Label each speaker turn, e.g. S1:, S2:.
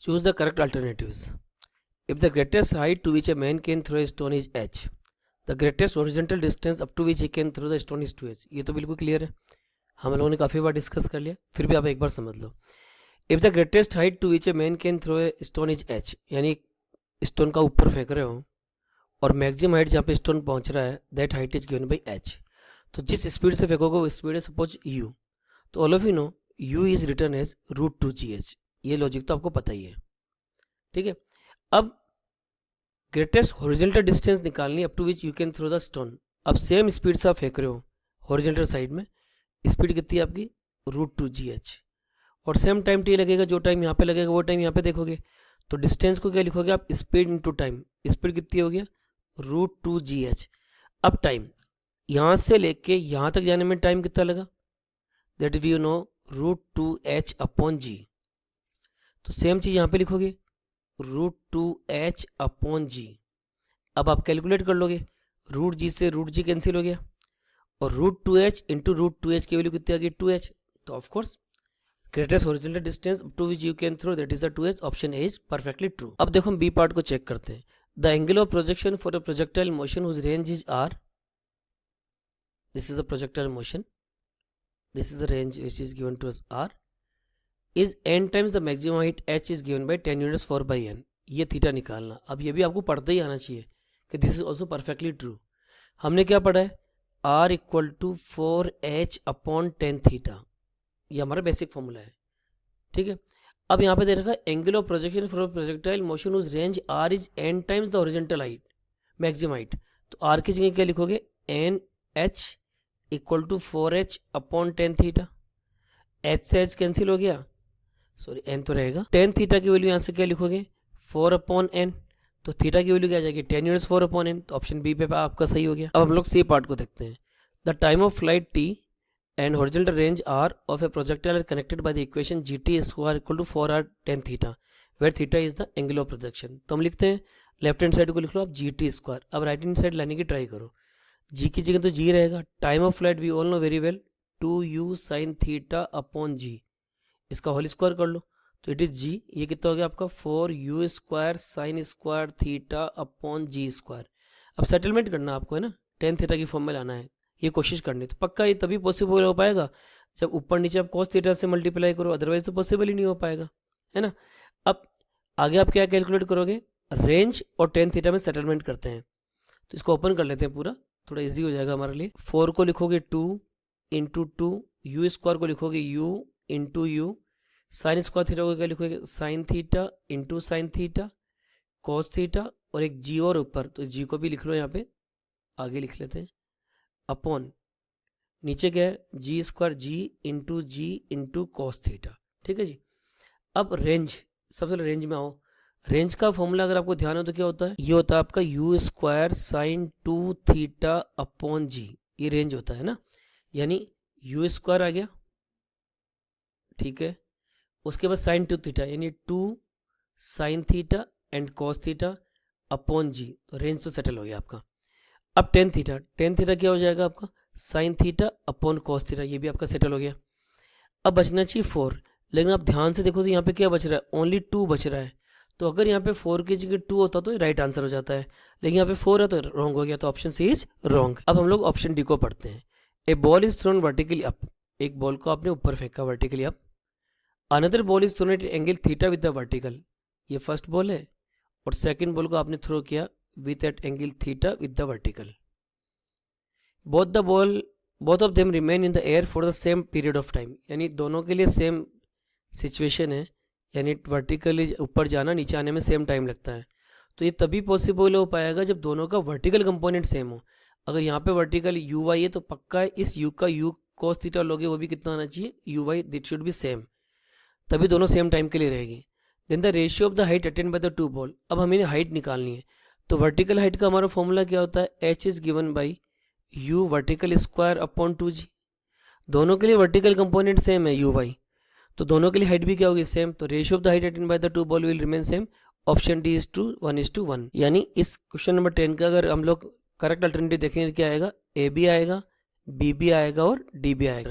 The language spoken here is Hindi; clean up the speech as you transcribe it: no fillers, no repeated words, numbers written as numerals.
S1: Choose the correct alternatives. If the greatest height to which a man can throw a stone is h, the greatest horizontal distance up to which he can throw the stone is 2h. ये तो बिल्कुल क्लियर है, हम लोगों ने काफ़ी बार डिस्कस कर लिया, फिर भी आप एक बार समझ लो. If the greatest height to which a man can throw a stone is h, यानी स्टोन का ऊपर फेंक रहे हो और मैक्सिमम हाइट जहाँ पे स्टोन पहुँच रहा है, that height is given by h. तो जिस स्पीड से फेंकोगे वो स्पीड है सपोज u. तो all of you know u is return as √2gh. ये लॉजिक तो आपको पता ही है, ठीक है. अब ग्रेटेस्ट हॉरिजॉन्टल डिस्टेंस निकालनी up to which you can throw the stone. अब सेम स्पीड से आप फेंक रहे हो हॉरिजॉन्टल साइड में, स्पीड कितनी है आपकी √2gh, और सेम टाइम टी लगेगा, जो टाइम यहाँ पे लगेगा वो टाइम यहाँ पे देखोगे. तो डिस्टेंस को क्या लिखोगे आप, स्पीड इंटू टाइम. स्पीड कितनी हो गया √2gh. अब टाइम यहाँ से लेके यहाँ तक जाने में टाइम कितना लगा, that we you know √2h upon g. तो सेम चीज यहाँ पे लिखोगे √2h अपॉन g. अब आप कैलकुलेट कर लोगे, √g से √g कैंसिल हो गया और √2h इंटू √2h की वैल्यू कितनी आ गई 2h. तो of course greatest horizontal distance to which you can throw that is the 2h. Option A is perfectly true. अब देखो हम बी पार्ट को चेक करते हैं. The angle of projection for a projectile motion whose range is r. This is the projectile motion. This is the range which is given to us r. Is n times the maximum height h is given by tan units 4 by n. ये थीटा निकालना. अब ये भी आपको पढ़ते ही आना चाहिए कि this is also perfectly true. हमने क्या पढ़ा है, r equal to 4h upon tan theta. ये हमारा बेसिक फॉर्मूला है, ठीक है. अब यहाँ पे दे रखा है angle of projection for projectile motion उस range r is n times the horizontal height maximum height. तो r की जगह क्या लिखोगे, N H equal to 4h upon tan theta. h से h कैंसिल हो गया, सॉरी n तो रहेगा. टेन थीटा की वैल्यू यहाँ से क्या लिखोगे 4 अपॉन n. तो थीटा की वैल्यू क्या आ जाएगी tan यूनिट्स 4 अपॉन n. तो ऑप्शन बी पे आपका सही हो गया. अब हम लोग सी पार्ट को देखते हैं. The time of flight t and horizontal range r of a projectile are connected by the equation gt square equal to 4r tan theta where theta is the angle of projection. तो हम लिखते हैं लेफ्ट हैंड साइड को लिख लो आप gt स्क्वायर. अब राइट हैंड साइड लाने की ट्राई करो. जी की जगह तो जी रहेगा. Time of flight we all know very well 2u sine theta upon g. इसका होल स्क्वायर कर लो तो इट इज जी. ये कितना हो गया आपका 4u square sine square theta upon g square. अब सेटलमेंट करना आपको है ना, टेन थीटा की फॉर्म में लाना है, ये कोशिश करनी. तो पक्का ये तभी पॉसिबल हो पाएगा जब ऊपर नीचे आप कॉस थीटा से मल्टीप्लाई करो, अदरवाइज तो पॉसिबल ही नहीं हो पाएगा, है ना. अब आगे आप क्या कैलकुलेट करोगे, रेंज और टेन थीटा में सेटलमेंट करते हैं. तो इसको ओपन कर लेते हैं पूरा, थोड़ा इजी हो जाएगा हमारे लिए. 4 को लिखोगे 2 इंटू 2, यू स्क्वायर को लिखोगे u into you, sign square theta को क्या लिखोगे sine theta into sine theta cos theta, और एक जी और ऊपर, तो जी को भी लिख लो यहाँ पे, आगे लिख लेते हैं, अपॉन नीचे क्या है जी स्क्वायर जी इंटू कॉस थीटा. ठीक है जी. अब रेंज, सबसे पहले रेंज में आओ. रेंज का फॉर्मूला अगर आपको ध्यान हो तो क्या होता है, ये होता है आपका u square sine 2 theta upon g. ये रेंज होता है ना, यानी यू स्क्वायर आ गया, ठीक है. उसके बाद साइन 2 थीटा यानी 2 sine theta and cos theta upon g. तो रेंज तो सेटल हो गया आपका. अब टेन थीटा क्या हो जाएगा आपका sign theta upon cos theta. ये भी आपका सेटल हो गया. अब बचना चाहिए 4, लेकिन आप ध्यान से देखो तो यहाँ पे क्या बच रहा है, ओनली 2 बच रहा है. तो अगर यहाँ पे 4 की जगह 2 होता तो राइट आंसर हो जाता है, लेकिन यहाँ पे 4 है तो रॉन्ग हो गया. तो ऑप्शन सी इज रॉन्ग. अब हम लोग ऑप्शन डी को पढ़ते हैं. A ball is thrown vertically up. एक बॉल को आपने ऊपर फेंका vertically up. Another ball is thrown at angle theta with the vertical. ये फर्स्ट बॉल है और सेकंड बॉल को आपने थ्रो किया with at angle theta with the vertical. Both of them remain in the air for the same period of time. यानी दोनों के लिए सेम सिचुएशन है, यानी वर्टिकली ऊपर जाना नीचे आने में सेम टाइम लगता है. तो ये तभी पॉसिबल हो पाएगा जब दोनों का वर्टिकल कंपोनेंट सेम हो. अगर यहाँ पे वर्टिकल यू वाई है तो पक्का है इस यू का यू कॉस थीटा लोगे वो भी कितना आना चाहिए U Y, that should be same, तभी दोनों सेम टाइम के लिए रहेगी. Then the ratio of the height attain by the two ball. अब हमें हाइट निकालनी है, तो वर्टिकल हाइट का हमारा फॉर्मूला क्या होता है, H is given by you vertical square upon 2g. दोनों के लिए वर्टिकल कंपोनेंट सेम है यू वाई, तो दोनों के लिए हाइट भी क्या होगी सेम. तो ratio of the height attain by the two ball will remain same. Option D is two 1:1. यानी इस क्वेश्चन नंबर 10 का अगर हम लोग करेक्ट अल्टरनेटिव देखेंगे क्या आएगा, ए भी आएगा, बी भी आएगा और डी भी आएगा.